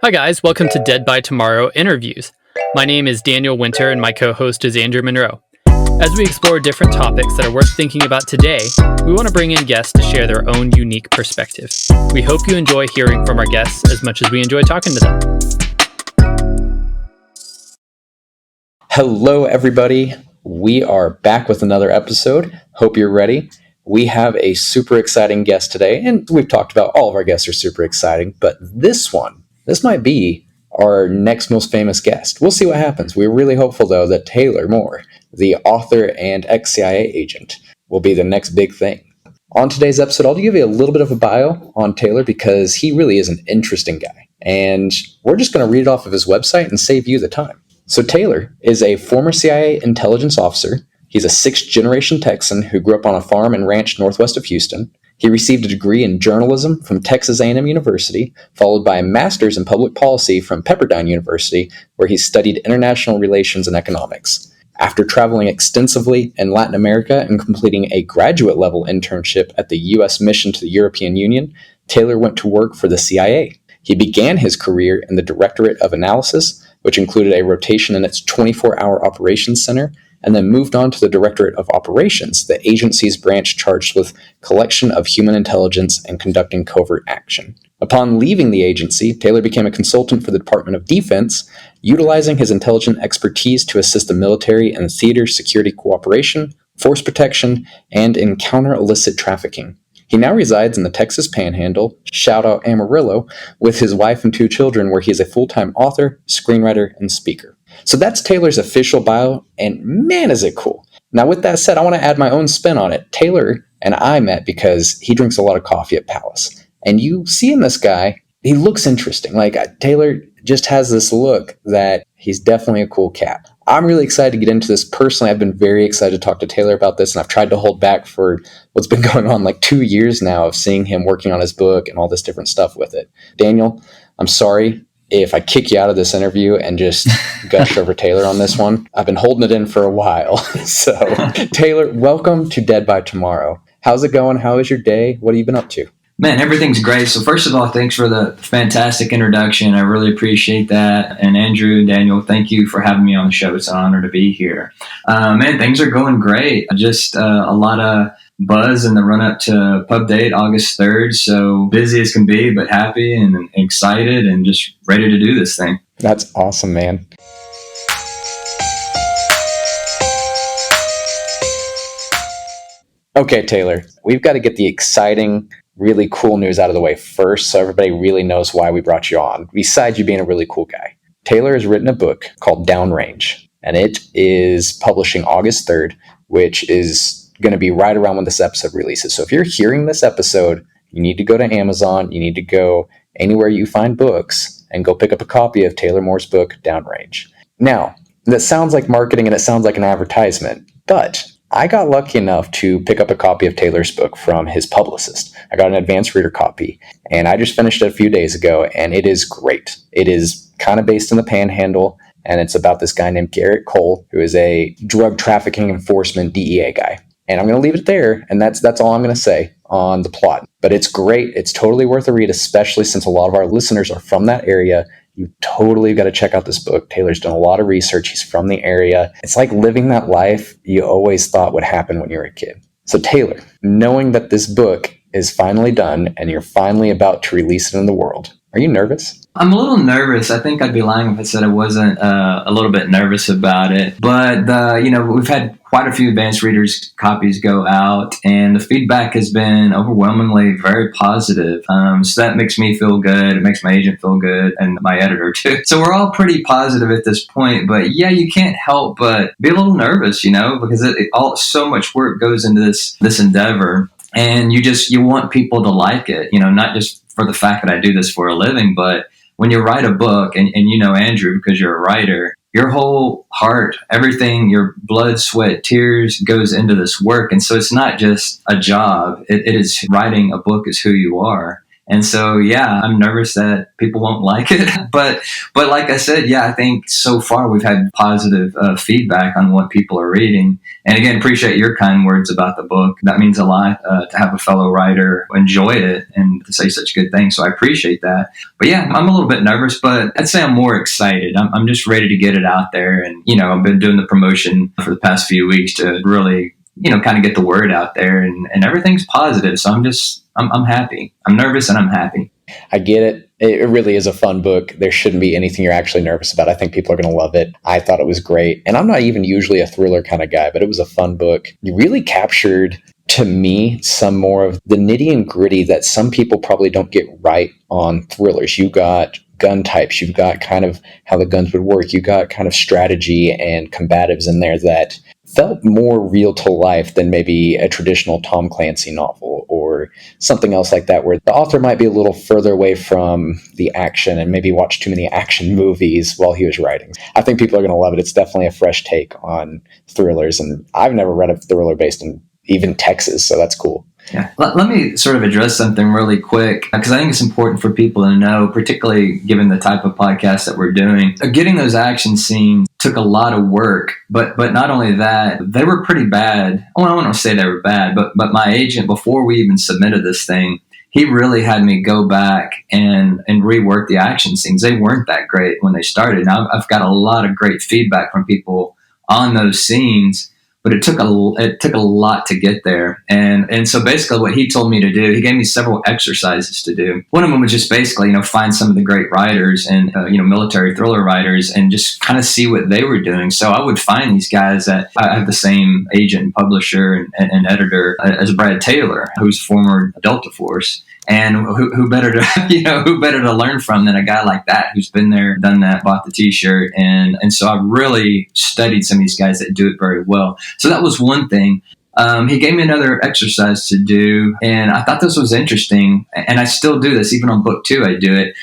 Hi, guys. Welcome to Dead by Tomorrow Interviews. My name is Daniel Winter, and my co host is Andrew Monroe. As we explore different topics that are worth thinking about today, we want to bring in guests to share their own unique perspective. We hope you enjoy hearing from our guests as much as we enjoy talking to them. Hello, everybody. We are back with another episode. Hope you're ready. We have a super exciting guest today, and we've talked about all of our guests are super exciting, but this might be our next most famous guest. We'll see what happens. We're really hopeful, though, that Taylor Moore, the author and ex-CIA agent, will be the next big thing. On today's episode, I'll give you a little bit of a bio on Taylor because he really is an interesting guy, and we're just going to read it off of his website and save you the time. So Taylor is a former CIA intelligence officer. He's a sixth-generation Texan who grew up on a farm and ranch northwest of Houston. He received a degree in journalism from Texas A&M University, followed by a master's in public policy from Pepperdine University, where he studied international relations and economics. After traveling extensively in Latin America and completing a graduate-level internship at the U.S. mission to the European Union, Taylor went to work for the CIA. He began his career in the Directorate of Analysis, which included a rotation in its 24-hour operations center, and then moved on to the Directorate of Operations, the agency's branch charged with collection of human intelligence and conducting covert action. Upon leaving the agency, Taylor became a consultant for the Department of Defense, utilizing his intelligence expertise to assist the military in theater security cooperation, force protection, and in counter-illicit trafficking. He now resides in the Texas Panhandle, shout out Amarillo, with his wife and two children, where he is a full-time author, screenwriter, and speaker. So that's Taylor's official bio, and man, is it cool. Now, with that said, I want to add my own spin on it. Taylor and I met because he drinks a lot of coffee at Palace. And you see in this guy, he looks interesting. Taylor just has this look that he's definitely a cool cat. I'm really excited to get into this. Personally, I've been very excited to talk to Taylor about this, and I've tried to hold back for what's been going on 2 years now of seeing him working on his book and all this different stuff with it. Daniel, I'm sorry if I kick you out of this interview and just gush over Taylor on this one. I've been holding it in for a while. So, Taylor, welcome to Dead by Tomorrow. How's it going? How is your day? What have you been up to? Man, everything's great. So first of all, thanks for the fantastic introduction. I really appreciate that. And Andrew and Daniel, thank you for having me on the show. It's an honor to be here. Man, things are going great. Just a lot of buzz in the run-up to Pub Date, August 3rd. So busy as can be, but happy and excited and just ready to do this thing. That's awesome, man. Okay, Taylor, we've got to get the exciting, really cool news out of the way first so everybody really knows why we brought you on, besides you being a really cool guy. Taylor has written a book called Downrange, and it is publishing August 3rd, which is going to be right around when this episode releases. So if you're hearing this episode, you need to go to Amazon, you need to go anywhere you find books, and go pick up a copy of Taylor Moore's book, Downrange. Now, that sounds like marketing and it sounds like an advertisement, but I got lucky enough to pick up a copy of Taylor's book from his publicist. I got an advanced reader copy, and I just finished it a few days ago, and it is great. It is kind of based in the Panhandle, and it's about this guy named Garrett Cole, who is a drug trafficking enforcement DEA guy. And I'm going to leave it there, and that's all I'm going to say on the plot. But it's great. It's totally worth a read, especially since a lot of our listeners are from that area. You totally got to check out this book. Taylor's done a lot of research. He's from the area. It's like living that life you always thought would happen when you were a kid. So Taylor, knowing that this book is finally done and you're finally about to release it in the world, are you nervous? I'm a little nervous. I think I'd be lying if I said I wasn't a little bit nervous about it. But, we've had quite a few advanced readers copies go out, and the feedback has been overwhelmingly very positive. So that makes me feel good. It makes my agent feel good and my editor too. So we're all pretty positive at this point. But yeah, you can't help but be a little nervous, because so much work goes into this endeavor. And you want people to like it, not just for the fact that I do this for a living, but when you write a book, and Andrew, because you're a writer, your whole heart, everything, your blood, sweat, tears goes into this work. And so it's not just a job. It is writing a book is who you are. And so, yeah, I'm nervous that people won't like it. but like I said, yeah, I think so far we've had positive feedback on what people are reading. And again, appreciate your kind words about the book. That means a lot to have a fellow writer enjoy it and to say such good things. So I appreciate that. But yeah, I'm a little bit nervous, but I'd say I'm more excited. I'm just ready to get it out there. And, I've been doing the promotion for the past few weeks to really, kind of get the word out there, and everything's positive. So I'm happy. I'm nervous and I'm happy. I get it. It really is a fun book. There shouldn't be anything you're actually nervous about. I think people are going to love it. I thought it was great. And I'm not even usually a thriller kind of guy, but it was a fun book. You really captured, to me, some more of the nitty and gritty that some people probably don't get right on thrillers. You got gun types. You've got kind of how the guns would work. You got kind of strategy and combatives in there that felt more real to life than maybe a traditional Tom Clancy novel or something else like that, where the author might be a little further away from the action and maybe watch too many action movies while he was writing. I think people are going to love it. It's definitely a fresh take on thrillers, and I've never read a thriller based in even Texas, so that's cool. Yeah. Let me sort of address something really quick, because I think it's important for people to know, particularly given the type of podcast that we're doing. Getting those action scenes took a lot of work, but not only that, they were pretty bad. Well, I don't want to say they were bad, but my agent, before we even submitted this thing, he really had me go back and rework the action scenes. They weren't that great when they started. Now I've got a lot of great feedback from people on those scenes, but it took a lot to get there. And so basically what he told me to do, he gave me several exercises to do. One of them was just basically, find some of the great writers and, military thriller writers and just kind of see what they were doing. So I would find these guys that I have the same agent and publisher and editor as Brad Taylor, who's former Delta Force. And who better to learn from than a guy like that who's been there, done that, bought the T-shirt, and so I really studied some of these guys that do it very well. So that was one thing. He gave me another exercise to do, and I thought this was interesting. And I still do this, even on book 2. I do it.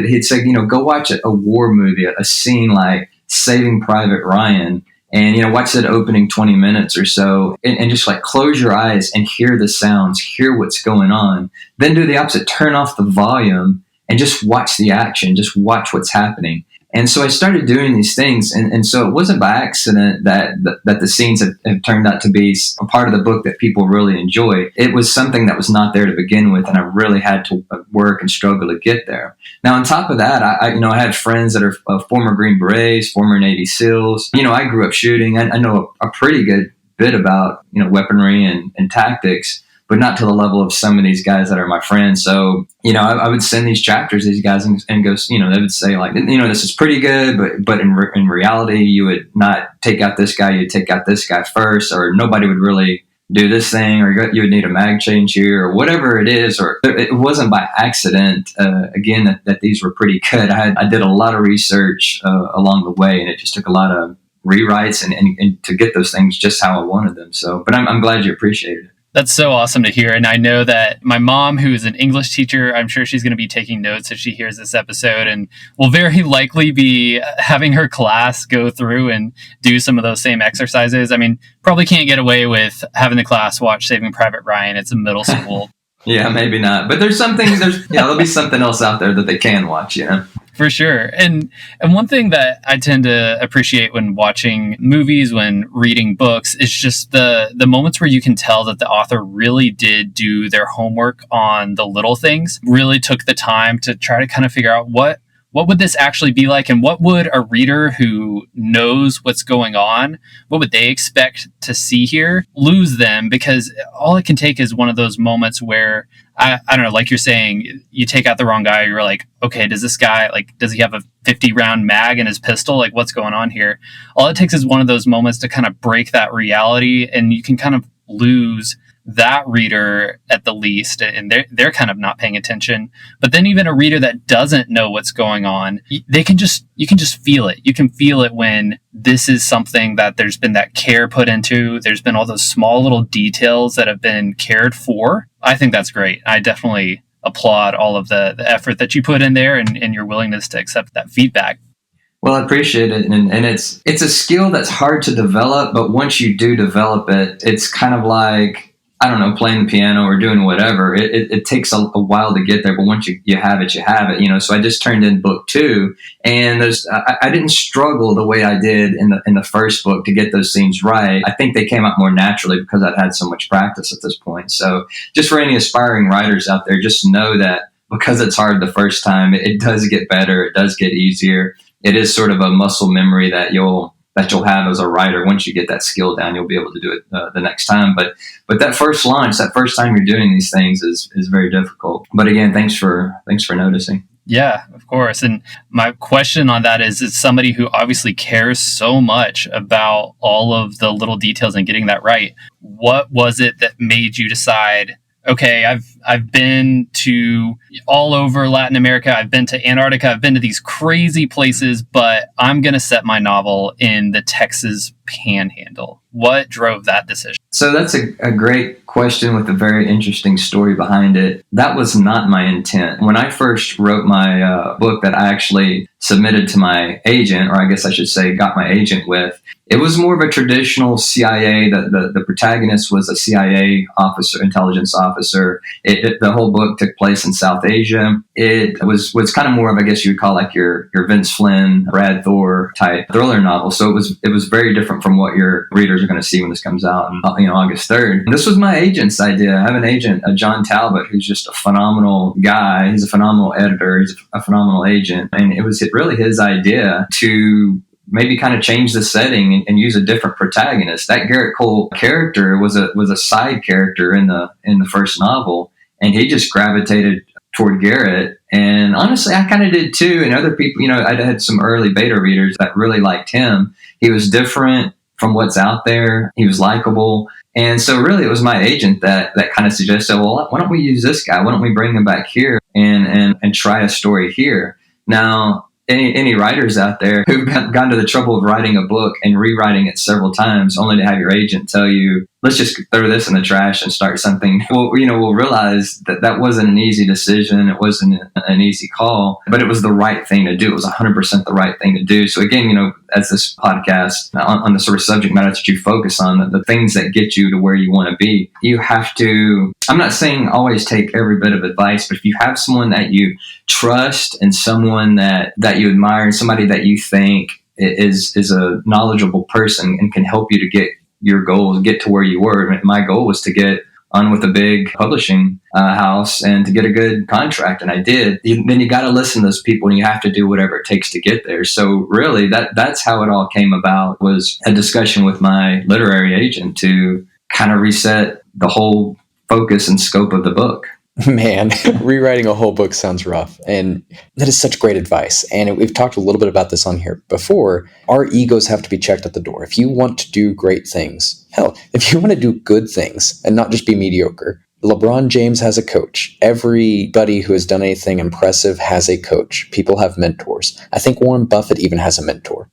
He'd say, go watch a war movie, a scene like Saving Private Ryan. And, watch that opening 20 minutes or so and just like close your eyes and hear the sounds, hear what's going on. Then do the opposite, turn off the volume and just watch the action, just watch what's happening. And so I started doing these things. And so it wasn't by accident that the scenes have turned out to be a part of the book that people really enjoy. It was something that was not there to begin with, and I really had to work and struggle to get there. Now, on top of that, I had friends that are former Green Berets, former Navy SEALs. I grew up shooting. I know a pretty good bit about, weaponry and tactics, but not to the level of some of these guys that are my friends. So, I would send these chapters to these guys and go, they would say like, this is pretty good, but in reality, you would not take out this guy, you'd take out this guy first, or nobody would really do this thing, or you would need a mag change here, or whatever it is, or it wasn't by accident, again, that these were pretty good. I did a lot of research along the way, and it just took a lot of rewrites and to get those things just how I wanted them. So, but I'm glad you appreciated it. That's so awesome to hear. And I know that my mom, who is an English teacher, I'm sure she's going to be taking notes as she hears this episode, and will very likely be having her class go through and do some of those same exercises. I mean, probably can't get away with having the class watch Saving Private Ryan. It's a middle school. Yeah, maybe not. But there'll be something else out there that they can watch, For sure. And one thing that I tend to appreciate when watching movies, when reading books, is just the moments where you can tell that the author really did do their homework on the little things, really took the time to try to kind of figure out what would this actually be like, and what would a reader who knows what's going on, what would they expect to see here? Lose them, because all it can take is one of those moments where, I don't know, like you're saying, you take out the wrong guy, you're like, okay, does this guy, does he have a 50-round mag in his pistol? Like, what's going on here? All it takes is one of those moments to kind of break that reality, and you can kind of lose that reader at the least, and they're kind of not paying attention. But then even a reader that doesn't know what's going on, you can just feel it. You can feel it when this is something that there's been that care put into. There's been all those small little details that have been cared for. I think that's great. I definitely applaud all of the effort that you put in there and your willingness to accept that feedback. Well, I appreciate it. And it's a skill that's hard to develop, but once you do develop it, it's kind of like I don't know, playing the piano or doing whatever. It takes a while to get there, but once you have it, you have it. So I just turned in book 2, and I didn't struggle the way I did in the first book to get those scenes right. I think they came out more naturally because I'd had so much practice at this point. So just for any aspiring writers out there, just know that because it's hard the first time, it does get better. It does get easier. It is sort of a muscle memory that you'll have as a writer. Once you get that skill down, you'll be able to do it the next time. But that first launch, that first time you're doing these things is very difficult. But again, thanks for noticing. Yeah, of course. And my question on that is somebody who obviously cares so much about all of the little details and getting that right. What was it that made you decide, okay, I've been to all over Latin America, I've been to Antarctica, I've been to these crazy places, but I'm going to set my novel in the Texas Panhandle? What drove that decision? So that's a great question with a very interesting story behind it. That was not my intent. When I first wrote my book that I actually submitted to my agent, or I guess I should say got my agent with, it was more of a traditional CIA. The protagonist was a CIA officer, intelligence officer. The whole book took place in South Asia. It was kind of more of, I guess you would call like your Vince Flynn, Brad Thor type thriller novel. So it was very different from what your readers are going to see when this comes out on August 3rd. And this was my agent's idea. I have an agent, John Talbot, who's just a phenomenal guy. He's a phenomenal editor. He's a phenomenal agent. And it was really his idea to maybe kind of change the setting and use a different protagonist. That Garrett Cole character was a side character in the first novel, and he just gravitated toward Garrett. And honestly, I kind of did too. And other people, I had some early beta readers that really liked him. He was different from what's out there. He was likable. And so really it was my agent that kind of suggested, well, why don't we use this guy? Why don't we bring him back here and try a story here? Now, any writers out there who've gone to the trouble of writing a book and rewriting it several times only to have your agent tell you, let's just throw this in the trash and start something. Well, we'll realize that wasn't an easy decision. It wasn't an easy call, but it was the right thing to do. It was 100% the right thing to do. So again, as this podcast on the sort of subject matter that you focus on, the things that get you to where you want to be, you have to, I'm not saying always take every bit of advice, but if you have someone that you trust and someone that you admire and somebody that you think is a knowledgeable person and can help you to get your goals, get to where you were. My goal was to get on with a big publishing house and to get a good contract, and I did. Then you got to listen to those people, and you have to do whatever it takes to get there. So really, that's how it all came about, was a discussion with my literary agent to kind of reset the whole focus and scope of the book. Man, rewriting a whole book sounds rough. And that is such great advice. And we've talked a little bit about this on here before. Our egos have to be checked at the door. If you want to do great things, hell, if you want to do good things and not just be mediocre, LeBron James has a coach. Everybody who has done anything impressive has a coach. People have mentors. I think Warren Buffett even has a mentor.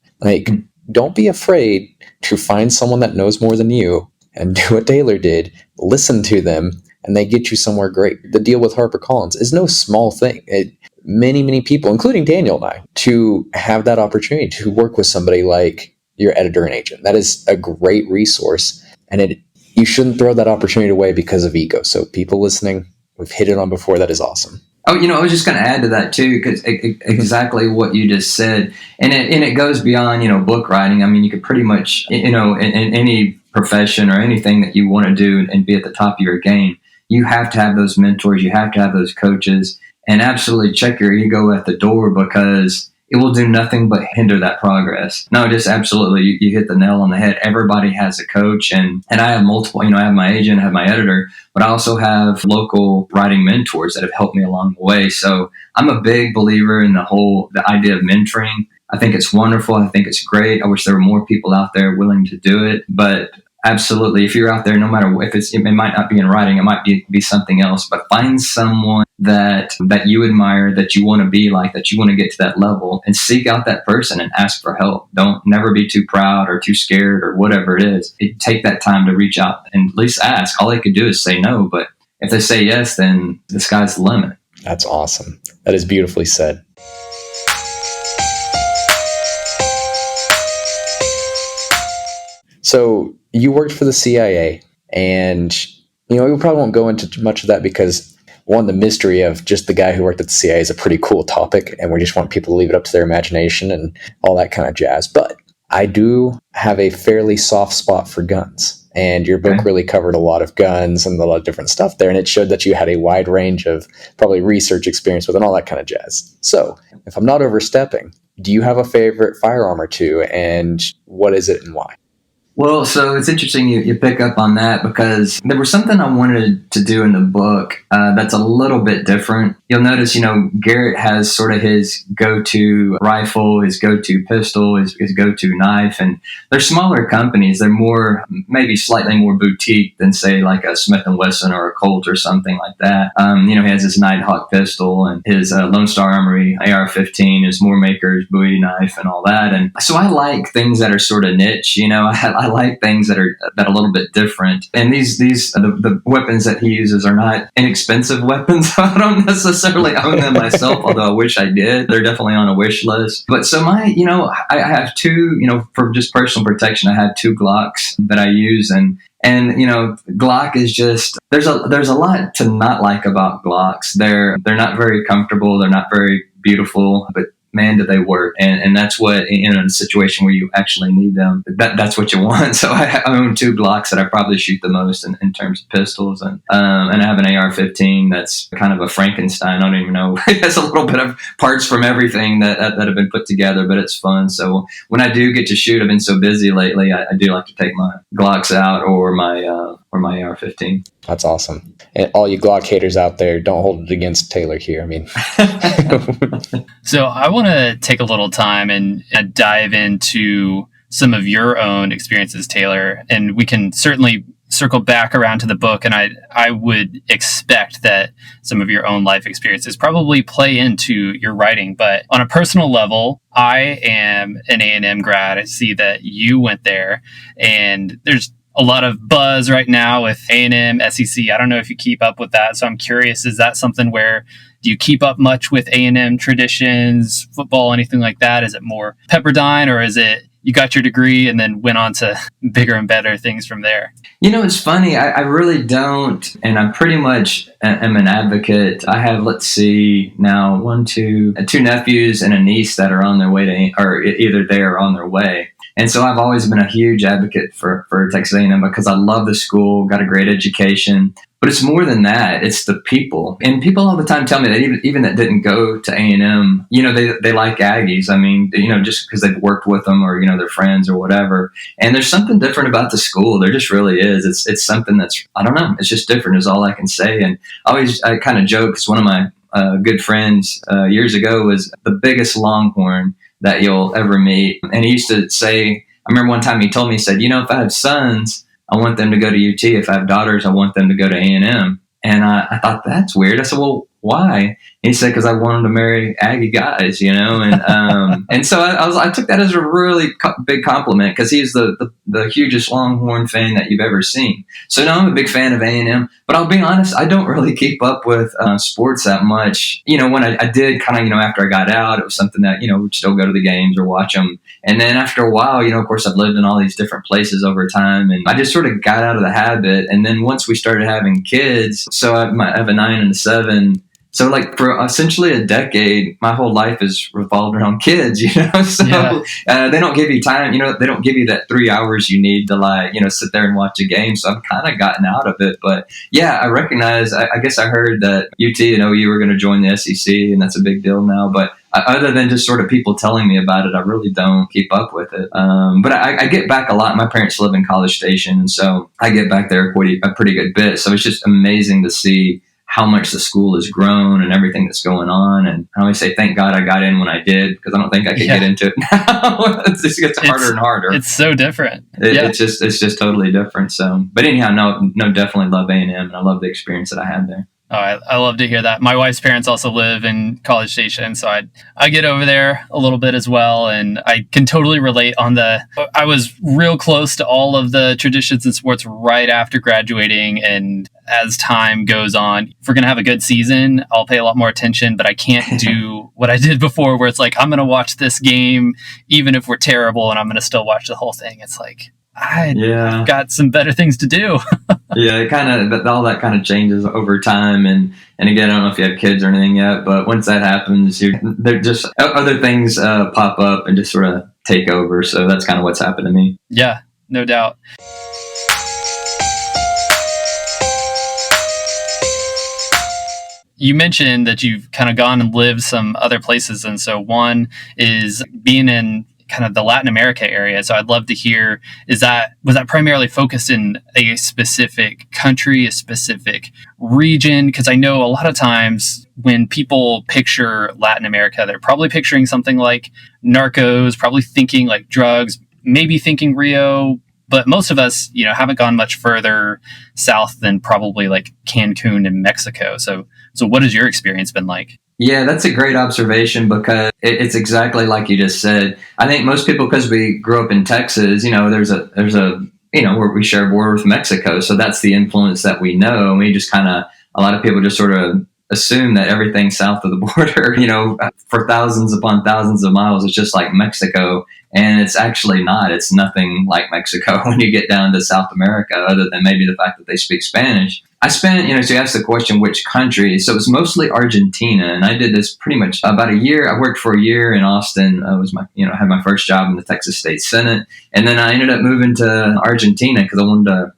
Don't be afraid to find someone that knows more than you and do what Taylor did. Listen to them, and they get you somewhere great. The deal with Harper Collins is no small thing. Many people, including Daniel and I, to have that opportunity to work with somebody like your editor and agent. That is a great resource, and you shouldn't throw that opportunity away because of ego. So people listening, we've hit it on before. That is awesome. Oh, I was just going to add to that too, because exactly what you just said, and it goes beyond book writing. I mean, you could pretty much in any profession or anything that you want to do and be at the top of your game, you have to have those mentors, you have to have those coaches, and absolutely check your ego at the door, because it will do nothing but hinder that progress. No, just absolutely, you hit the nail on the head. Everybody has a coach, and I have multiple, I have my agent, I have my editor, but I also have local writing mentors that have helped me along the way. So I'm a big believer in the idea of mentoring. I think it's wonderful. I think it's great. I wish there were more people out there willing to do it, but absolutely, if you're out there, no matter what, it might not be in writing, it might be something else, but find someone that you admire, that you want to be like, that you want to get to that level, and seek out that person and ask for help. Don't never be too proud or too scared or whatever it is. Take that time to reach out and at least ask. All they could do is say no, but if they say yes, then the sky's the limit. That's awesome. That is beautifully said. So you worked for the CIA, and We probably won't go into too much of that because, one, the mystery of just the guy who worked at the CIA is a pretty cool topic, and we just want people to leave it up to their imagination and all that kind of jazz. But I do have a fairly soft spot for guns, and your book really covered a lot of guns and a lot of different stuff there, and it showed that you had a wide range of probably research experience with and all that kind of jazz. So, if I'm not overstepping, do you have a favorite firearm or two, and what is it and why? Well, so it's interesting you pick up on that because there was something I wanted to do in the book that's a little bit different. You'll notice, Garrett has sort of his go-to rifle, his go-to pistol, his go-to knife, and they're smaller companies. They're maybe slightly more boutique than, say, like a Smith & Wesson or a Colt or something like that. He has his Nighthawk pistol and his Lone Star Armory AR-15, his Moormaker's Bowie knife and all that. And so I like things that are sort of niche, I like things that are a little bit different. And the weapons that he uses are not inexpensive weapons. I don't necessarily own them myself, although I wish I did. They're definitely on a wish list. But so I have two, for just personal protection, I have two Glocks that I use, and Glock is just there's a lot to not like about Glocks. They're not very comfortable. They're not very beautiful, but man, do they work. And that's what, in a situation where you actually need them, that's what you want. So I own two Glocks that I probably shoot the most in terms of pistols. And I have an AR-15 that's kind of a Frankenstein. I don't even know. It has a little bit of parts from everything that have been put together, but it's fun. So when I do get to shoot, I've been so busy lately, I do like to take my Glocks out or my AR-15. That's awesome. And all you Glock haters out there, don't hold it against Taylor here. I mean, so I want to take a little time and dive into some of your own experiences, Taylor, and we can certainly circle back around to the book. And I would expect that some of your own life experiences probably play into your writing. But on a personal level, I am an A&M grad. I see that you went there, and there's a lot of buzz right now with A&M, SEC. I don't know if you keep up with that. So I'm curious, is that something where, do you keep up much with A&M traditions, football, anything like that? Is it more Pepperdine, or is it you got your degree and then went on to bigger and better things from there? It's funny. I really don't. And I'm pretty much am an advocate. I have, let's see, now two nephews and a niece that are on their way or either they are on their way. And so I've always been a huge advocate for Texas A&M because I love the school, got a great education. But it's more than that. It's the people. And people all the time tell me that even that didn't go to A&M, they like Aggies. I mean, just because they've worked with them or, they're friends or whatever. And there's something different about the school. There just really is. It's something that's, I don't know, it's just different is all I can say. And I kind of joke because one of my good friends years ago was the biggest Longhorn that you'll ever meet. And he used to say, I remember one time he told me, he said, if I have sons, I want them to go to UT. If I have daughters, I want them to go to A&M. And I thought, that's weird. I said, well, why? He said, because I wanted to marry Aggie guys, and and so I took that as a really big compliment because he's the hugest Longhorn fan that you've ever seen. So now I'm a big fan of A&M, but I'll be honest, I don't really keep up with sports that much. When I did kind of, after I got out, it was something that, we'd still go to the games or watch them. And then after a while, of course, I've lived in all these different places over time, and I just sort of got out of the habit. And then once we started having kids, so I have a 9 and a 7. So like for essentially a decade, my whole life is revolved around kids, so they don't give you time, they don't give you that 3 hours you need to sit there and watch a game. So I've kind of gotten out of it, but yeah, I recognize, I guess I heard that UT and OU were going to join the SEC, and that's a big deal now, but other than just sort of people telling me about it, I really don't keep up with it. But I get back a lot. My parents live in College Station, and so I get back there a pretty good bit. So it's just amazing to see how much the school has grown and everything that's going on. And I always say, thank God I got in when I did, because I don't think I could get into it now. It just gets harder and harder. It's so different. It's just totally different. So, but anyhow, no, definitely love A&M, and I love the experience that I had there. Oh, I love to hear that. My wife's parents also live in College Station, so I get over there a little bit as well, and I can totally relate on I was real close to all of the traditions and sports right after graduating, and as time goes on, if we're going to have a good season, I'll pay a lot more attention, but I can't do what I did before where it's like, I'm going to watch this game even if we're terrible, and I'm going to still watch the whole thing. It's like, Yeah. I've got some better things to do. Yeah, it kind of, all that kind of changes over time. And again, I don't know if you have kids or anything yet, but once that happens, they're just other things pop up and just sort of take over. So that's kind of what's happened to me. Yeah, no doubt. You mentioned that you've kind of gone and lived some other places. And so one is being in kind of the Latin America area. So I'd love to hear, was that primarily focused in a specific country, a specific region? Because I know a lot of times when people picture Latin America, they're probably picturing something like Narcos, probably thinking like drugs, maybe thinking Rio. But most of us, haven't gone much further south than probably like Cancun in Mexico. So what has your experience been like? Yeah, that's a great observation because it's exactly like you just said. I think most people, because we grew up in Texas, there's a where we share a border with Mexico. So that's the influence that we know. And we just a lot of people just sort of assume that everything south of the border, for thousands upon thousands of miles is just like Mexico. And it's actually not. It's nothing like Mexico when you get down to South America, other than maybe the fact that they speak Spanish. I spent, so you asked the question, which country? So it was mostly Argentina. And I did this pretty much about a year. I worked for a year in Austin. I was had my first job in the Texas State Senate. And then I ended up moving to Argentina because I wanted to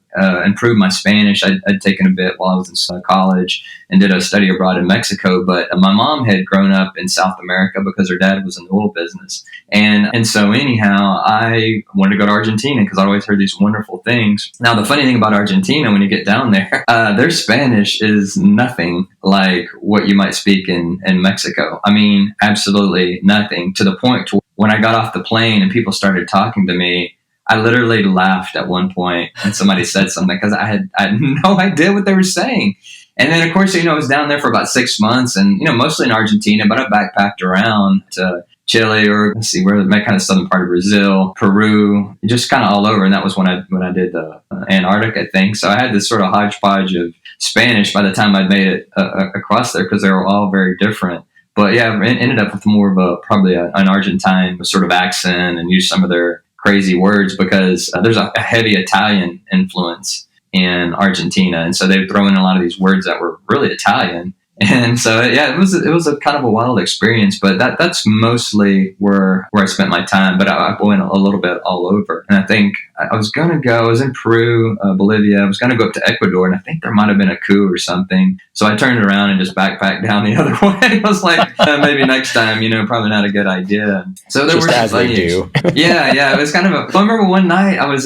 improve my Spanish. I'd taken a bit while I was in college and did a study abroad in Mexico. But my mom had grown up in South America because her dad was in the oil business. And so anyhow, I wanted to go to Argentina because I always heard these wonderful things. Now, the funny thing about Argentina, when you get down there, their Spanish is nothing like what you might speak in Mexico. I mean, absolutely nothing, to the point to when I got off the plane and people started talking to me, I literally laughed at one point when somebody said something because I had no idea what they were saying. And then, of course, I was down there for about 6 months and, mostly in Argentina, but I backpacked around to Chile or where my kind of southern part of Brazil, Peru, just kind of all over. And that was when I did the Antarctic, I think. So I had this sort of hodgepodge of Spanish by the time I'd made it across there because they were all very different. But yeah, I ended up with more of probably an Argentine sort of accent and used some of their crazy words because there's a heavy Italian influence in Argentina. And so they would throw in a lot of these words that were really Italian. And so, yeah, it was a kind of a wild experience, but that's mostly where I spent my time. But I went a little bit all over. And I think I was in Peru, Bolivia. I was going to go up to Ecuador, and I think there might have been a coup or something. So I turned around and just backpacked down the other way. I was like, maybe next time, probably not a good idea. So there just were as they do. Yeah. It was kind of I remember one night I was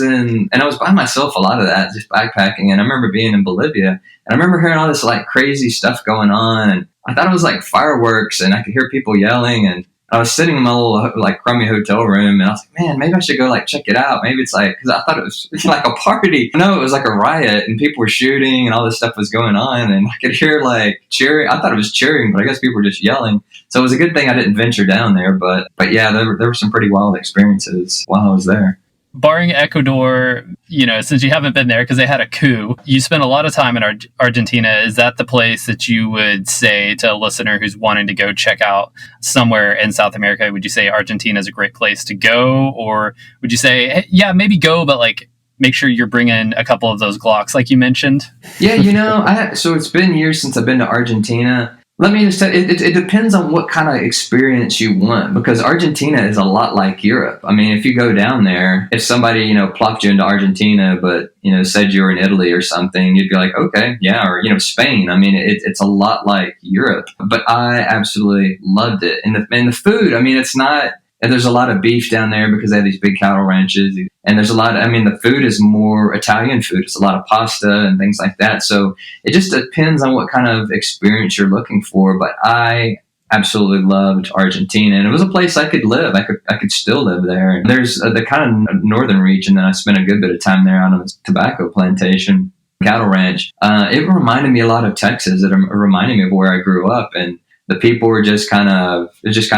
by myself a lot of that, just backpacking. And I remember being in Bolivia. And I remember hearing all this like crazy stuff going on, and I thought it was like fireworks, and I could hear people yelling. And I was sitting in my little like crummy hotel room, and I was like, man, maybe I should go like check it out. Maybe it's like, because I thought it was like a party. No, it was like a riot, and people were shooting, and all this stuff was going on, and I could hear like cheering. I thought it was cheering, but I guess people were just yelling. So it was a good thing I didn't venture down there. But yeah, there were some pretty wild experiences while I was there. Barring Ecuador, since you haven't been there because they had a coup, you spent a lot of time in Argentina. Is that the place that you would say to a listener who's wanting to go check out somewhere in South America? Would you say Argentina is a great place to go? Or would you say, hey, yeah, maybe go, but like make sure you're bringing a couple of those Glocks like you mentioned? Yeah, so it's been years since I've been to Argentina. Let me just say, it depends on what kind of experience you want, because Argentina is a lot like Europe. I mean, if you go down there, if somebody, plopped you into Argentina, but, said you were in Italy or something, you'd be like, okay, yeah, or, Spain. I mean, it's a lot like Europe, but I absolutely loved it. And the food, I mean, it's not, and there's a lot of beef down there because they have these big cattle ranches. And there's the food is more Italian food. It's a lot of pasta and things like that. So it just depends on what kind of experience you're looking for. But I absolutely loved Argentina. And it was a place I could live. I could still live there. And there's the kind of northern region that I spent a good bit of time there on a tobacco plantation, cattle ranch. It reminded me a lot of Texas. It reminded me of where I grew up. And the people were just kind of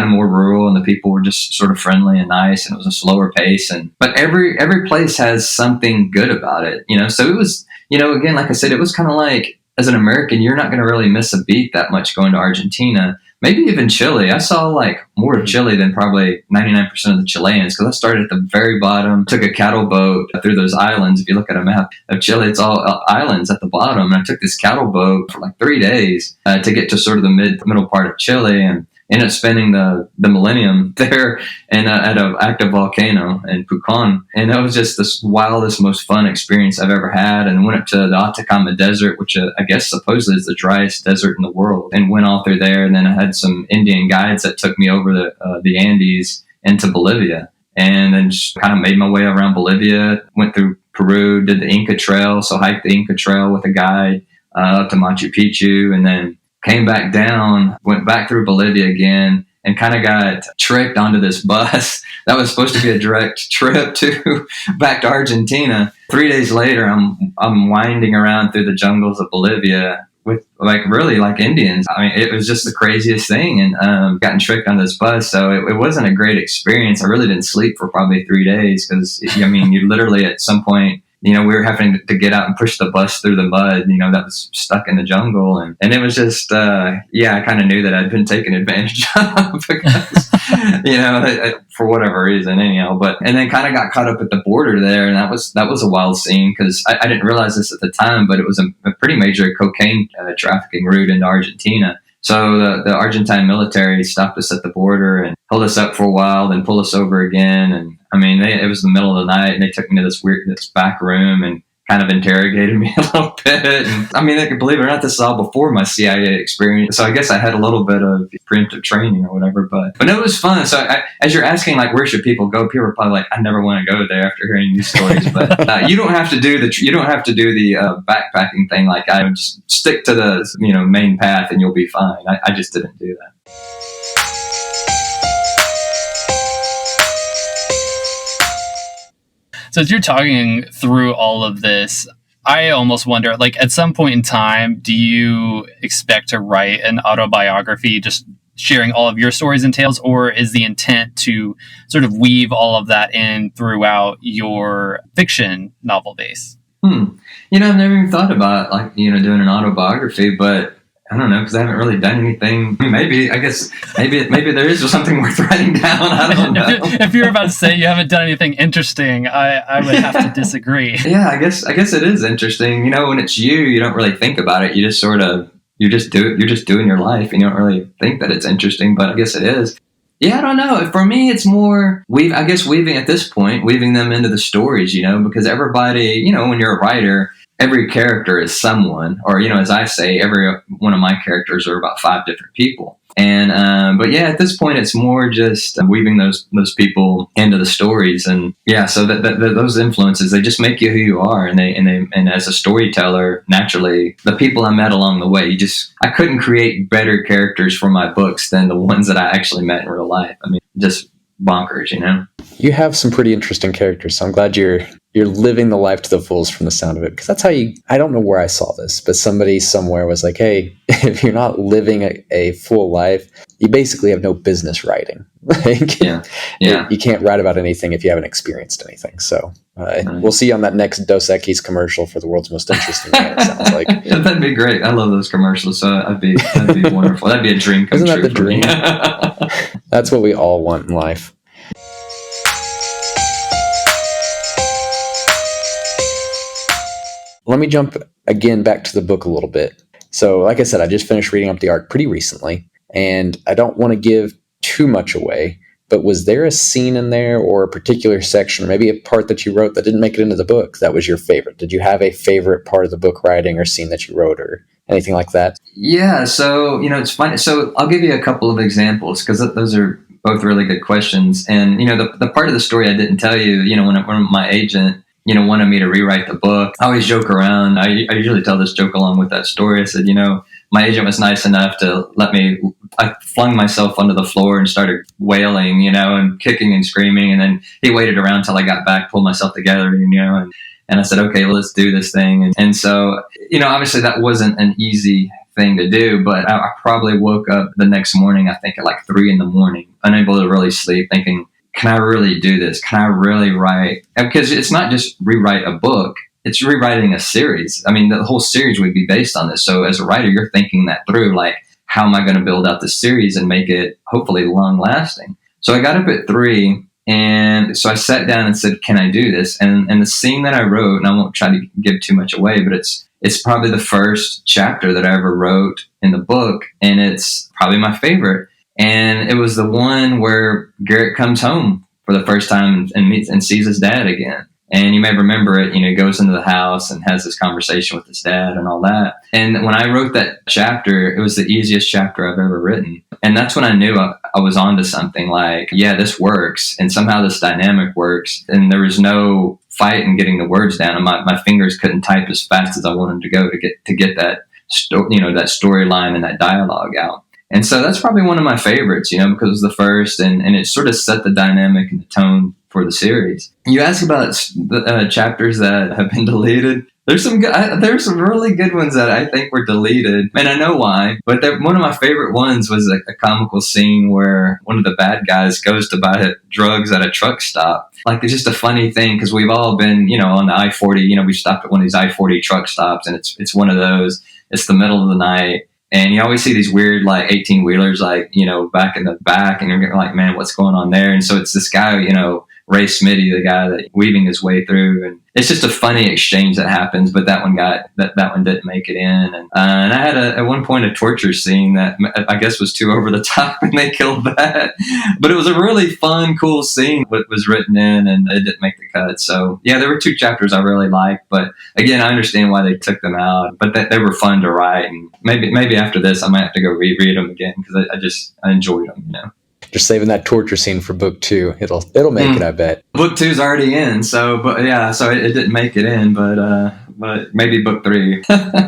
more rural, and the people were just sort of friendly and nice, and it was a slower pace. But every place has something good about it, So it was, again, like I said, it was kind of like, as an American, you're not going to really miss a beat that much going to Argentina. maybe even Chile. I saw like more of Chile than probably 99% of the Chileans, because I started at the very bottom, took a cattle boat through those islands. If you look at a map of Chile, it's all islands at the bottom. And I took this cattle boat for like 3 days to get to sort of the middle part of Chile, and ended up spending the millennium there and at an active volcano in Pucón. And that was just the wildest, most fun experience I've ever had. And went up to the Atacama Desert, which I guess supposedly is the driest desert in the world, and went all through there. And then I had some Indian guides that took me over the Andes into Bolivia, and then just kind of made my way around Bolivia, went through Peru, did the Inca Trail, so hiked the Inca Trail with a guide up to Machu Picchu, and then came back down, went back through Bolivia again, and kind of got tricked onto this bus that was supposed to be a direct trip back to Argentina. 3 days later, I'm winding around through the jungles of Bolivia with really like Indians. I mean, it was just the craziest thing, and gotten tricked on this bus. So it wasn't a great experience. I really didn't sleep for probably 3 days, because I mean, you literally at some point, we were having to get out and push the bus through the mud, that was stuck in the jungle. And it was just, I kind of knew that I'd been taken advantage of because, for whatever reason, anyhow. And then kind of got caught up at the border there. And that was a wild scene, because I didn't realize this at the time, but it was a pretty major cocaine trafficking route into Argentina. So the Argentine military stopped us at the border and held us up for a while, then pulled us over again. And I mean, it was the middle of the night, and they took me to this back room and kind of interrogated me a little bit. And I mean, believe it or not, this is all before my CIA experience. So I guess I had a little bit of preemptive training or whatever, but it was fun. So as you're asking, like, where should people go? People are probably like, I never want to go there after hearing these stories, but you don't have to do the backpacking thing. Like, I would just stick to the, main path and you'll be fine. I just didn't do that. So as you're talking through all of this, I almost wonder, like, at some point in time, do you expect to write an autobiography, just sharing all of your stories and tales, or is the intent to sort of weave all of that in throughout your fiction novel base? I've never even thought about doing an autobiography, but I don't know, because I haven't really done anything. Maybe there is something worth writing down. I don't know. If you're about to say you haven't done anything interesting, I would have to disagree. Yeah, I guess it is interesting. When it's you don't really think about it. You just you're just doing your life, and you don't really think that it's interesting, but I guess it is. Yeah, I don't know. For me, it's more weaving them into the stories, because everybody, when you're a writer, every character is someone, or, as I say, every one of my characters are about 5 different people. And, but yeah, at this point, it's more just weaving those people into the stories. And yeah, so that those influences, they just make you who you are. And as a storyteller, naturally, the people I met along the way, I couldn't create better characters for my books than the ones that I actually met in real life. I mean, just bonkers, You have some pretty interesting characters, so I'm glad you're living the life to the fullest from the sound of it, because that's how I don't know where I saw this, but somebody somewhere was like, hey, if you're not living a full life, you basically have no business writing. You can't write about anything if you haven't experienced anything. So we'll see you on that next Dos Equis commercial for the world's most interesting man, it sounds like. Yeah, that'd be great. I love those commercials, so that'd be wonderful. That'd be a dream come true. Isn't that the dream? That's what we all want in life. Let me jump again back to the book a little bit. So, like I said, I just finished reading up the arc pretty recently, and I don't want to give too much away, but was there a scene in there or a particular section, or maybe a part that you wrote that didn't make it into the book that was your favorite? Did you have a favorite part of the book writing or scene that you wrote or anything like that? Yeah, so, it's funny. So I'll give you a couple of examples, because those are both really good questions. And, the part of the story I didn't tell you, when my agent wanted me to rewrite the book, I always joke around. I usually tell this joke along with that story. I said, my agent was nice enough to I flung myself onto the floor and started wailing, and kicking and screaming. And then he waited around till I got back, pulled myself together, and I said, okay, well, let's do this thing. And so, obviously that wasn't an easy thing to do, but I probably woke up the next morning, I think at like 3 a.m, unable to really sleep, thinking, can I really do this? Can I really write? Because it's not just rewrite a book, it's rewriting a series. I mean, the whole series would be based on this. So as a writer, you're thinking that through, like, how am I going to build out this series and make it hopefully long lasting? So I got up at 3, and so I sat down and said, can I do this? And the scene that I wrote, and I won't try to give too much away, but it's probably the first chapter that I ever wrote in the book, and it's probably my favorite. And it was the one where Garrett comes home for the first time and meets and sees his dad again. And you may remember it, he goes into the house and has this conversation with his dad and all that. And when I wrote that chapter, it was the easiest chapter I've ever written. And that's when I knew I was onto something. Like, yeah, this works. And somehow this dynamic works. And there was no fight in getting the words down. And my fingers couldn't type as fast as I wanted to go to get that, that storyline and that dialogue out. And so that's probably one of my favorites, because it was the first, and it sort of set the dynamic and the tone for the series. You ask about the chapters that have been deleted. There's some really good ones that I think were deleted, and I know why. But one of my favorite ones was a comical scene where one of the bad guys goes to buy drugs at a truck stop. Like, it's just a funny thing because we've all been, on the I-40. We stopped at one of these I-40 truck stops, and it's one of those. It's the middle of the night. And you always see these weird, 18-wheelers, back in the back, and you're like, man, what's going on there? And so it's this guy, Ray Smitty, the guy that weaving his way through, and it's just a funny exchange that happens. But that one didn't make it in, and I had at one point a torture scene that I guess was too over the top, and they killed that. But it was a really fun, cool scene. What was written in, and it didn't make the cut. So yeah, there were 2 chapters I really liked, but again, I understand why they took them out. But they were fun to write, and maybe after this, I might have to go reread them again because I enjoyed them. Just saving that torture scene for book 2. It'll make it, I bet. Book 2's already in, so it didn't make it in, but maybe book 3,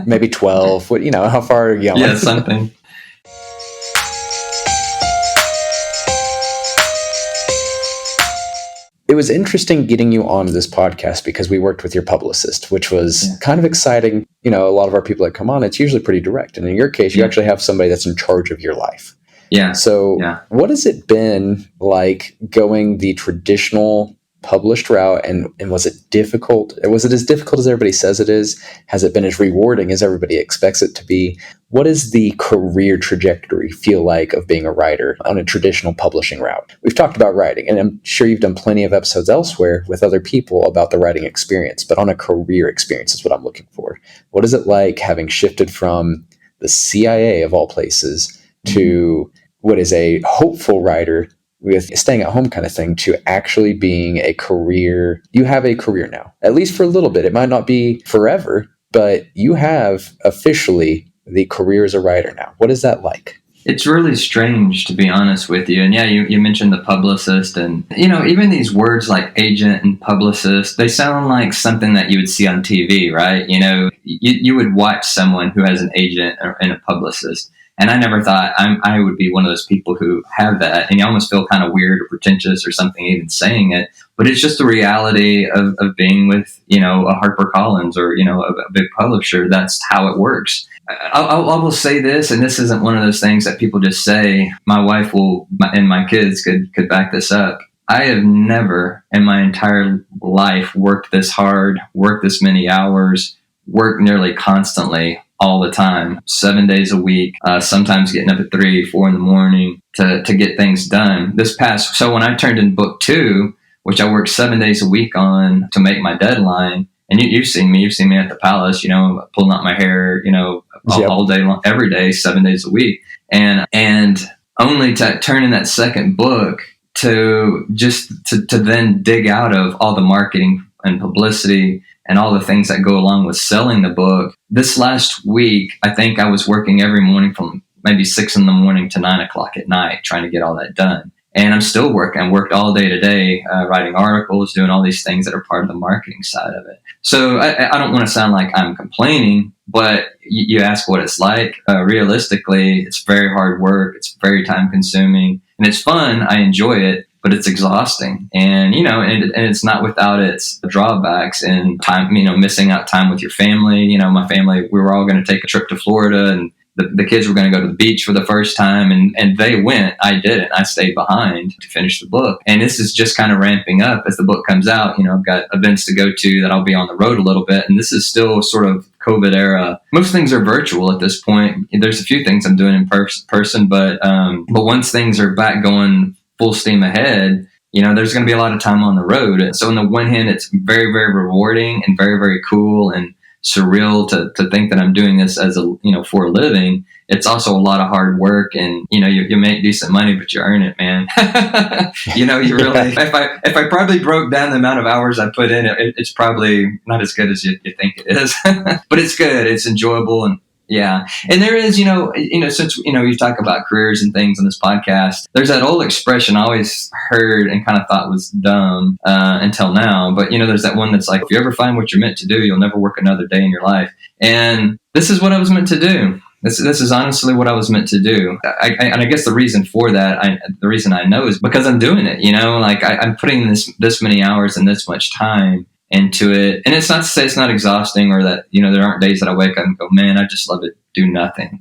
maybe 12. How far are you going? Yeah, something. It was interesting getting you on this podcast because we worked with your publicist, which was kind of exciting. A lot of our people that come on, it's usually pretty direct, and in your case, you actually have somebody that's in charge of your life. Yeah. So what has it been like going the traditional published route, and was it difficult? Was it as difficult as everybody says it is? Has it been as rewarding as everybody expects it to be? What does the career trajectory feel like of being a writer on a traditional publishing route? We've talked about writing, and I'm sure you've done plenty of episodes elsewhere with other people about the writing experience, but on a career experience is what I'm looking for. What is it like having shifted from the CIA of all places to what is a hopeful writer with staying at home kind of thing to actually being a career? You have a career now, at least for a little bit. It might not be forever, but you have officially the career as a writer now. What is that like? It's really strange, to be honest with you. And yeah, you mentioned the publicist, and even these words like agent and publicist, they sound like something that you would see on TV, right? You would watch someone who has an agent and a publicist. And I never thought I would be one of those people who have that. And you almost feel kind of weird or pretentious or something even saying it. But it's just the reality of being with, a Harper Collins or, a big publisher. That's how it works. I will say this, and this isn't one of those things that people just say. My wife and my kids could back this up. I have never in my entire life worked this hard, worked this many hours, worked nearly constantly all the time, 7 days a week, sometimes getting up at 3, 4 in the morning to get things done. So when I turned in book 2, which I worked 7 days a week on to make my deadline, and you've seen me at the palace, pulling out my hair, all day long, every day, 7 days a week. And only to turn in that second book to then dig out of all the marketing and publicity and all the things that go along with selling the book. This last week, I think I was working every morning from maybe 6 in the morning to 9 o'clock at night, trying to get all that done. And I'm still working. I worked all day today, writing articles, doing all these things that are part of the marketing side of it. So I don't want to sound like I'm complaining, but you ask what it's like. Realistically, it's very hard work. It's very time consuming, and it's fun. I enjoy it. But it's exhausting, and and it's not without its drawbacks and time. Missing out time with your family. My family, we were all going to take a trip to Florida, and the kids were going to go to the beach for the first time, and they went. I didn't. I stayed behind to finish the book, and this is just kind of ramping up as the book comes out. I've got events to go to that I'll be on the road a little bit, and this is still sort of COVID era, most things are virtual at this point. There's a few things I'm doing in person, but once things are back going full steam ahead, there's going to be a lot of time on the road. So on the one hand, it's very, very rewarding and very, very cool and surreal to think that I'm doing this as for a living. It's also a lot of hard work, and you make decent money, but you earn it, man. You really. If I probably broke down the amount of hours I put in, it's probably not as good as you think it is. But it's good. It's enjoyable, and yeah. And there is, since you talk about careers and things on this podcast, there's that old expression I always heard and kind of thought was dumb until now. But there's that one that's like, if you ever find what you're meant to do, you'll never work another day in your life. And this is what I was meant to do. This is honestly what I was meant to do. And I guess the reason for that, the reason I know is because I'm doing it, like I'm putting this many hours and this much time into it. And it's not to say it's not exhausting or that, there aren't days that I wake up and go, man, I just love it. Do nothing,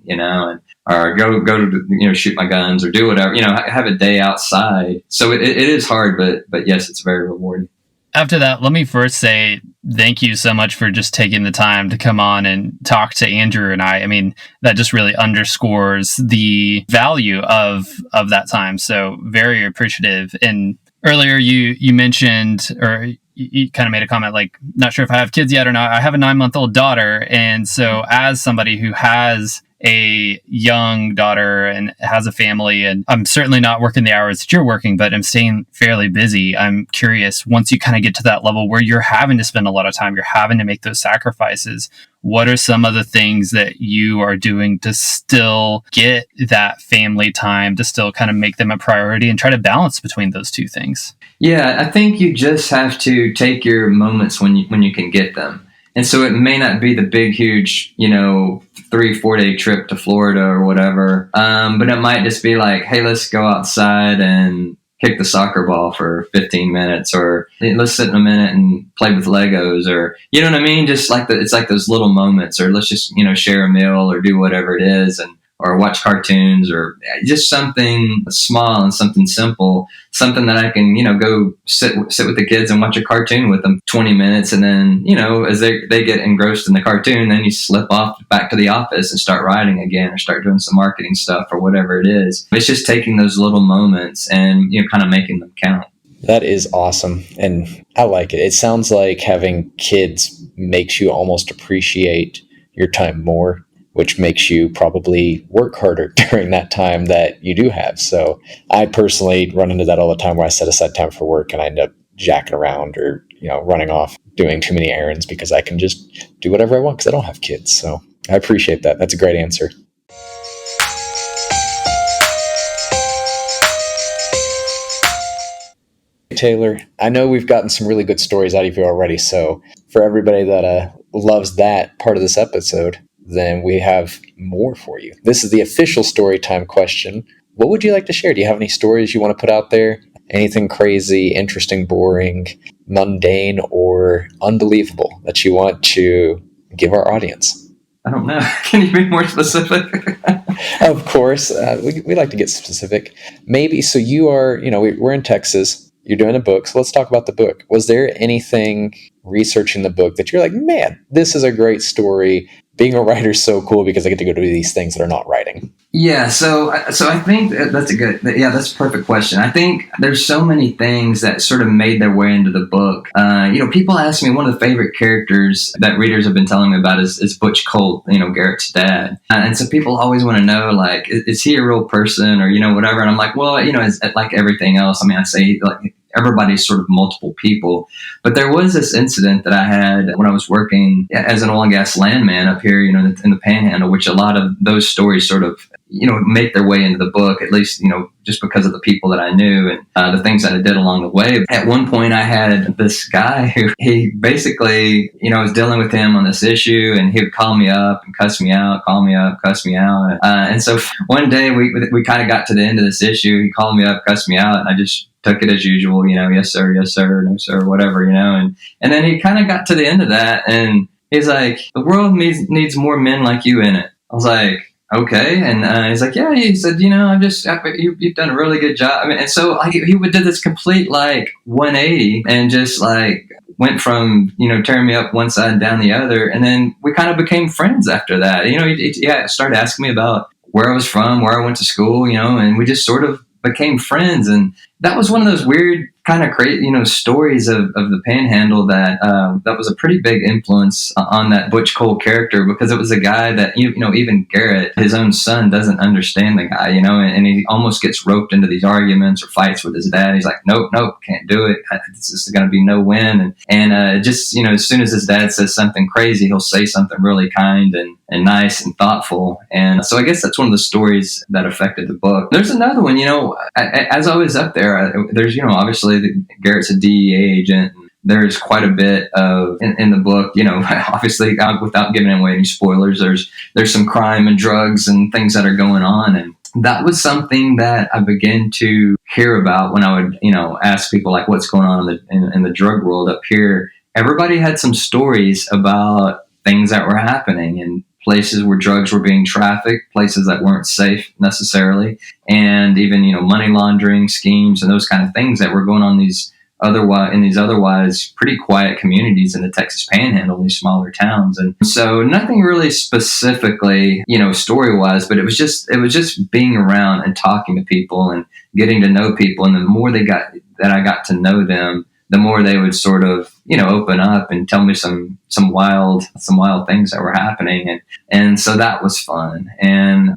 or go to, shoot my guns or do whatever, have a day outside. So it is hard, but yes, it's very rewarding. After that, let me first say thank you so much for just taking the time to come on and talk to Andrew and I. I mean, that just really underscores the value of that time. So very appreciative. And earlier you mentioned, or you kind of made a comment like, not sure if I have kids yet or not. I have a 9-month-old daughter. And so as somebody who has a young daughter and has a family, and I'm certainly not working the hours that you're working, but I'm staying fairly busy. I'm curious, once you kind of get to that level where you're having to spend a lot of time, you're having to make those sacrifices, what are some of the things that you are doing to still get that family time, to still kind of make them a priority and try to balance between those two things? Yeah, I think you just have to take your moments when you can get them. And so it may not be the big, huge, 3-4 day trip to Florida or whatever. But it might just be like, hey, let's go outside and kick the soccer ball for 15 minutes, or let's sit in a minute and play with Legos, or, you know what I mean? Just like it's like those little moments, or let's just, share a meal or do whatever it is, or watch cartoons, or just something small and something simple, something that I can, go sit with the kids and watch a cartoon with them 20 minutes. And then, as they get engrossed in the cartoon, then you slip off back to the office and start writing again, or start doing some marketing stuff or whatever it is. It's just taking those little moments and, kind of making them count. That is awesome. And I like it. It sounds like having kids makes you almost appreciate your time more, which makes you probably work harder during that time that you do have. So I personally run into that all the time, where I set aside time for work and I end up jacking around or, running off doing too many errands because I can just do whatever I want because I don't have kids. So I appreciate that. That's a great answer. Taylor, I know we've gotten some really good stories out of you already. So for everybody that loves that part of this episode, then we have more for you. This is the official story time question. What would you like to share? Do you have any stories you want to put out there? Anything crazy, interesting, boring, mundane, or unbelievable that you want to give our audience? I don't know. Can you be more specific? Of course. We like to get specific. Maybe. So you are, we're in Texas. You're doing a book. So let's talk about the book. Was there anything researching the book that you're like, man, this is a great story? Being a writer is so cool because I get to go do these things that are not writing. Yeah, so I think that's that's a perfect question. I think there's so many things that sort of made their way into the book. People ask me, one of the favorite characters that readers have been telling me about is Butch Colt, Garrett's dad. And so people always want to know, like, is he a real person, or, whatever. And I'm like, well, it's like everything else. I mean, I say, like, everybody's sort of multiple people. But there was this incident that I had when I was working as an oil and gas landman up here, in the Panhandle, which a lot of those stories sort of, make their way into the book, at least, just because of the people that I knew and the things that I did along the way. At one point, I had this guy who he basically, I was dealing with him on this issue, and he would call me up and cuss me out, call me up, cuss me out. And so one day we kind of got to the end of this issue. He called me up, cussed me out, and I just took it as usual, yes, sir, no, sir, whatever, and then he kind of got to the end of that, and he's like, the world needs more men like you in it. I was like, okay. And he's like, yeah, he said, you've done a really good job. I mean, and so he would do this complete, like, 180 and just, like, went from, tearing me up one side and down the other. And then we kind of became friends after that. He started asking me about where I was from, where I went to school, and we just sort of became friends. And that was one of those weird kind of crazy, stories of the Panhandle that was a pretty big influence on that Butch Cole character, because it was a guy that, even Garrett, his own son, doesn't understand the guy, and he almost gets roped into these arguments or fights with his dad. He's like, nope, can't do it. This is going to be no win. And just, as soon as his dad says something crazy, he'll say something really kind and nice and thoughtful. And so I guess that's one of the stories that affected the book. There's another one, as I was up there, there's, obviously Garrett's a DEA agent. There's quite a bit of in the book, obviously without giving away any spoilers, there's some crime and drugs and things that are going on. And that was something that I began to hear about when I would, ask people like what's going on in the drug world up here. Everybody had some stories about things that were happening and places where drugs were being trafficked, places that weren't safe necessarily, and even, money laundering schemes and those kind of things that were going on in these otherwise pretty quiet communities in the Texas Panhandle, these smaller towns. And so nothing really specifically, story-wise, but it was just being around and talking to people and getting to know people. And the more I got to know them, the more they would sort of, open up and tell me some wild things that were happening. And so that was fun. And,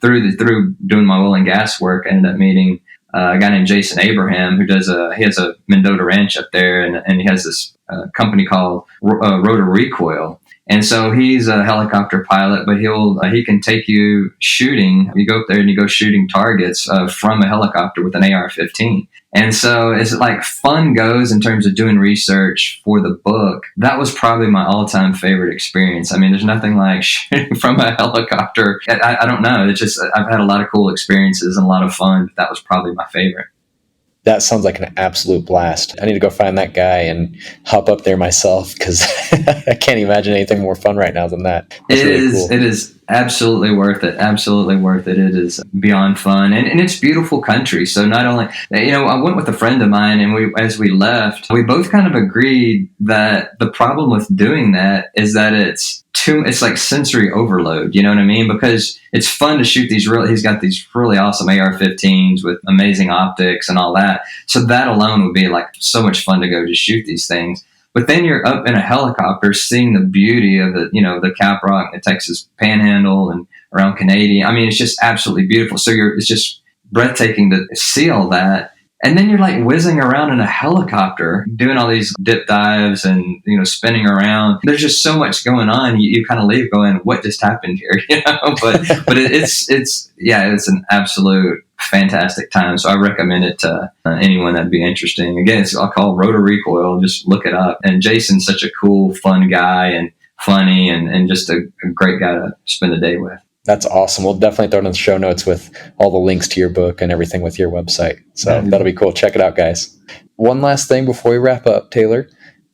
through doing my oil and gas work, I ended up meeting a guy named Jason Abraham, who he has a Mendota ranch up there, and he has this company called Rotor Recoil. And so he's a helicopter pilot, but he can take you shooting. You go up there and you go shooting targets from a helicopter with an AR-15. And so as like fun goes in terms of doing research for the book, that was probably my all-time favorite experience. I mean, there's nothing like shooting from a helicopter. I don't know. It's just, I've had a lot of cool experiences and a lot of fun, but that was probably my favorite. That sounds like an absolute blast. I need to go find that guy and hop up there myself, because I can't imagine anything more fun right now than that. It is absolutely worth it. Absolutely worth it. It is beyond fun. And it's beautiful country. So not only, I went with a friend of mine, and as we left, we both kind of agreed that the problem with doing that is that it's like sensory overload, you know what I mean? Because it's fun to shoot he's got these really awesome AR-15s with amazing optics and all that. So that alone would be like so much fun to go just shoot these things. But then you're up in a helicopter seeing the beauty of the Caprock, the Texas Panhandle, and around Canadian. I mean, it's just absolutely beautiful. So it's just breathtaking to see all that. And then you're like whizzing around in a helicopter, doing all these dip dives and, spinning around. There's just so much going on. You kind of leave going, what just happened here? But it's an absolute fantastic time. So I recommend it to anyone that'd be interesting. Again, I'll call Rotor Recoil. Just look it up. And Jason's such a cool, fun guy and funny and just a great guy to spend the day with. That's awesome. We'll definitely throw it in the show notes with all the links to your book and everything with your website. So that'll be cool. Check it out, guys. One last thing before we wrap up, Taylor,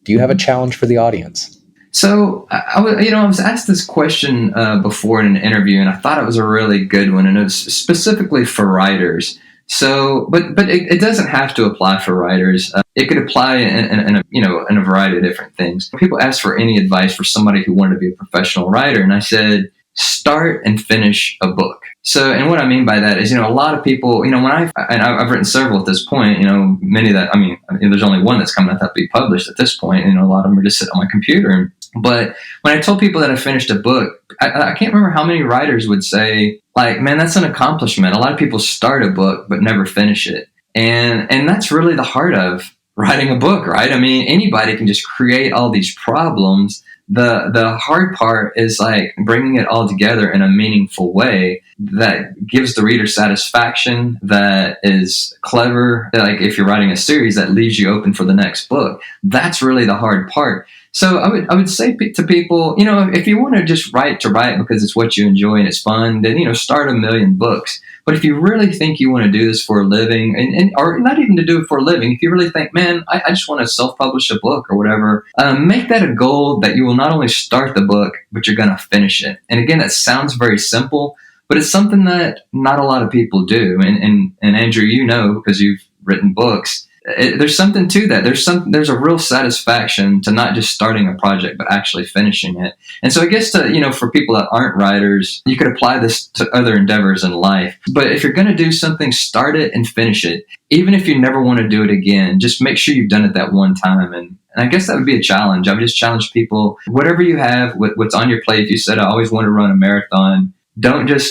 do you have a challenge for the audience? So I was asked this question before in an interview, and I thought it was a really good one, and it was specifically for writers. So, but it doesn't have to apply for writers. It could apply in a variety of different things. People ask for any advice for somebody who wanted to be a professional writer, and I said, start and finish a book. So, and what I mean by that is, a lot of people, I've written several at this point, many that, there's only one that's coming out that be published at this point. A lot of them are just sitting on my computer. But when I told people that I finished a book, I can't remember how many writers would say, like, man, that's an accomplishment. A lot of people start a book, but never finish it. And that's really the heart of writing a book, right? I mean, anybody can just create all these problems. The hard part is like bringing it all together in a meaningful way that gives the reader satisfaction, that is clever. Like if you're writing a series, that leaves you open for the next book. That's really the hard part. So I would say to people, if you want to just write because it's what you enjoy and it's fun, then, start 1 million books. But if you really think you want to do this for a living, or not even to do it for a living, if you really think, man, I just want to self-publish a book or whatever, make that a goal that you will not only start the book, but you're going to finish it. And again, that sounds very simple, but it's something that not a lot of people do. And Andrew, because you've written books, there's something to that. There's a real satisfaction to not just starting a project, but actually finishing it. And so I guess for people that aren't writers, you could apply this to other endeavors in life. But if you're going to do something, start it and finish it. Even if you never want to do it again, just make sure you've done it that one time. And I guess that would be a challenge. I would just challenge people, whatever you have, what's on your plate. If you said, I always want to run a marathon, don't just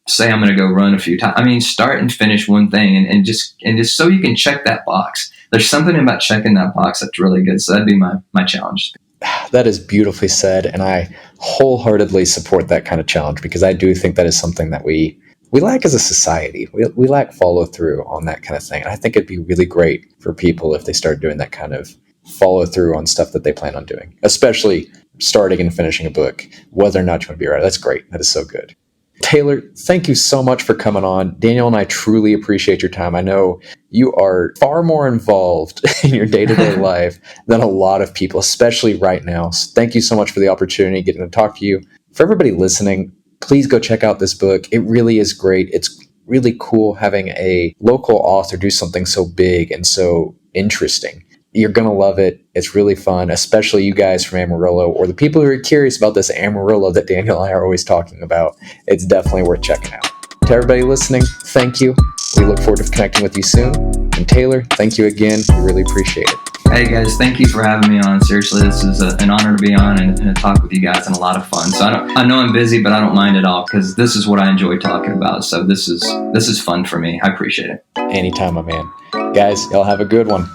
say I'm going to go run a few times. I mean, start and finish one thing and just so you can check that box. There's something about checking that box that's really good. So that'd be my challenge. That is beautifully said. And I wholeheartedly support that kind of challenge, because I do think that is something that we lack as a society. We lack follow through on that kind of thing. And I think it'd be really great for people if they start doing that kind of follow through on stuff that they plan on doing, especially starting and finishing a book, whether or not you want to be a writer. That's great. That is so good. Taylor, thank you so much for coming on. Daniel and I truly appreciate your time. I know you are far more involved in your day-to-day life than a lot of people, especially right now. So thank you so much for the opportunity, getting to talk to you. For everybody listening, please go check out this book. It really is great. It's really cool having a local author do something so big and so interesting. You're going to love it. It's really fun, especially you guys from Amarillo, or the people who are curious about this Amarillo that Daniel and I are always talking about. It's definitely worth checking out. To everybody listening, thank you. We look forward to connecting with you soon. And Taylor, thank you again. We really appreciate it. Hey guys, thank you for having me on. Seriously, this is an honor to be on and talk with you guys, and a lot of fun. So I know I'm busy, but I don't mind at all, because this is what I enjoy talking about. So this is fun for me. I appreciate it. Anytime, my man. Guys, y'all have a good one.